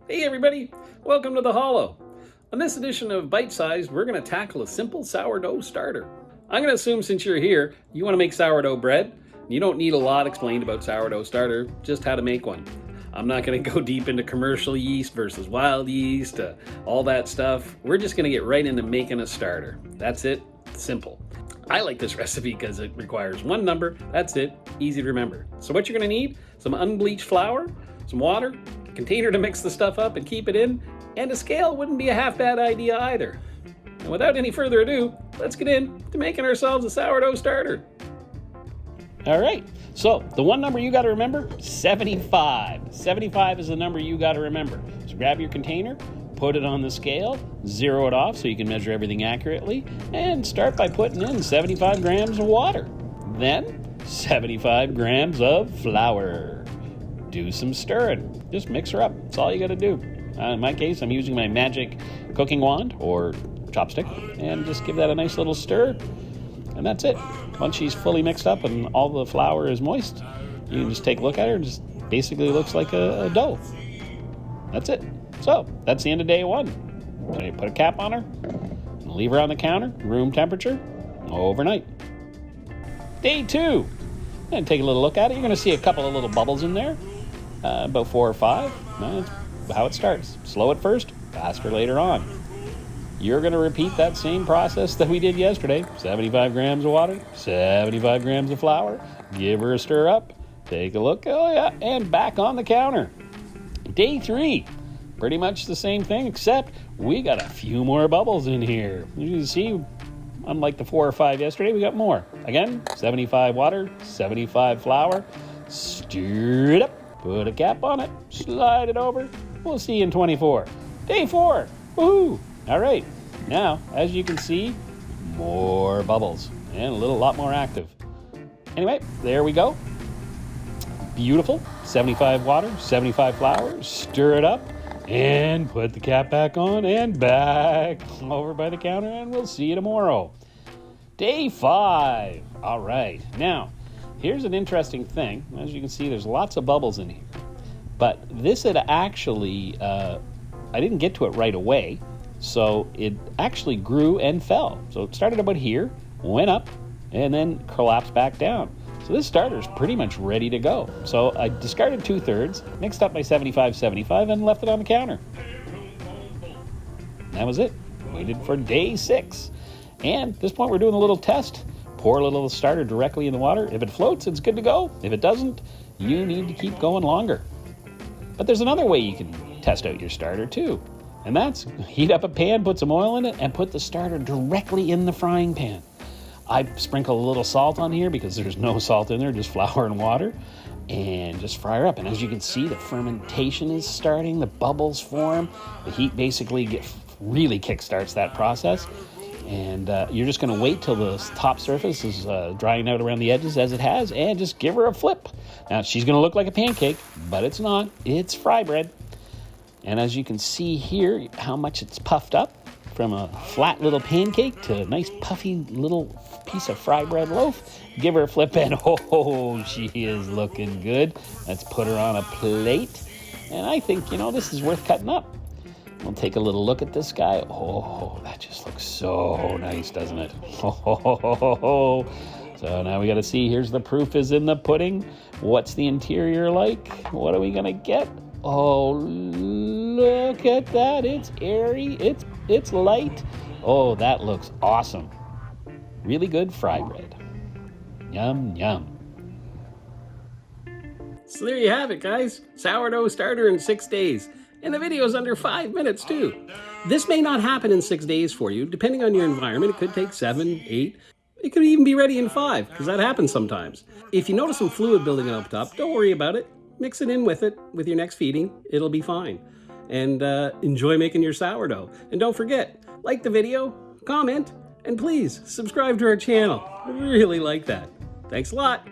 Hey everybody, welcome to The Hollow. On this edition of Bite Sized, we're going to tackle a simple sourdough starter. I'm going to assume since you're here, you want to make sourdough bread. You don't need a lot explained about sourdough starter, just how to make one. I'm not going to go deep into commercial yeast versus wild yeast, all that stuff. We're just going to get right into making a starter. That's it, simple. I like this recipe because it requires one number, that's it, easy to remember. So what you're going to need, some unbleached flour, some water, a container to mix the stuff up and keep it in, and a scale wouldn't be a half bad idea either. And without any further ado, let's get into making ourselves a sourdough starter. All right, so the one number you got to remember, 75. 75 is the number you got to remember. So grab your container, put it on the scale, zero it off so you can measure everything accurately, and start by putting in 75 grams of water. Then 75 grams of flour. Do some stirring. Just mix her up. That's all you got to do. In my case, I'm using my magic cooking wand or chopstick and just give that a nice little stir. And that's it. Once she's fully mixed up and all the flour is moist, you can just take a look at her and just basically looks like a dough. That's it. So that's the end of day one. So you put a cap on her and leave her on the counter, room temperature, overnight. Day two. And take a little look at it. You're going to see a couple of little bubbles in there, about 4 or 5. That's how it starts. Slow at first, faster later on. You're going to repeat that same process that we did yesterday. 75 grams of water, 75 grams of flour. Give her a stir up. Take a look. Oh, yeah. And back on the counter. Day 3. Pretty much the same thing, except we got a few more bubbles in here. You can see, unlike the 4 or 5 yesterday, we got more. Again, 75 water, 75 flour. Stir it up. Put a cap on it. Slide it over. We'll see you in 24. Day 4. Woohoo! All right, now, as you can see, more bubbles and a lot more active. Anyway, there we go. Beautiful. 75 water, 75 flour. Stir it up and put the cap back on and back over by the counter, and we'll see you tomorrow. Day 5. All right. Now, here's an interesting thing. As you can see, there's lots of bubbles in here. But this had actually, I didn't get to it right away. So it actually grew and fell. So it started about here, went up, and then collapsed back down. So this starter is pretty much ready to go. So I discarded 2/3, mixed up my 75, and left it on the counter. That was it. Waited for day 6. And at this point, we're doing a little test. Pour a little starter directly in the water. If it floats, it's good to go. If it doesn't, you need to keep going longer. But there's another way you can test out your starter too. And that's heat up a pan, put some oil in it, and put the starter directly in the frying pan. I sprinkle a little salt on here because there's no salt in there, just flour and water, and just fry her up. And as you can see, the fermentation is starting, the bubbles form, the heat basically really kickstarts that process. And you're just going to wait till the top surface is drying out around the edges as it has, and just give her a flip. Now, she's going to look like a pancake, but it's not. It's fry bread. And as you can see here, how much it's puffed up from a flat little pancake to a nice puffy little piece of fry bread loaf. Give her a flip and oh, she is looking good. Let's put her on a plate. And I think, this is worth cutting up. We'll take a little look at this guy. Oh, that just looks so nice, doesn't it? Oh. So now we got to see, here's the proof is in the pudding. What's the interior like? What are we going to get? Oh, look at that. It's airy. It's light. Oh, that looks awesome. Really good fry bread. Yum, yum. So there you have it, guys. Sourdough starter in 6 days. And the video's under 5 minutes, too. This may not happen in 6 days for you. Depending on your environment, it could take 7, 8. It could even be ready in 5, because that happens sometimes. If you notice some fluid building up top, don't worry about it. Mix it in with your next feeding. It'll be fine. And enjoy making your sourdough. And don't forget, like the video, comment, and please subscribe to our channel. I really like that. Thanks a lot.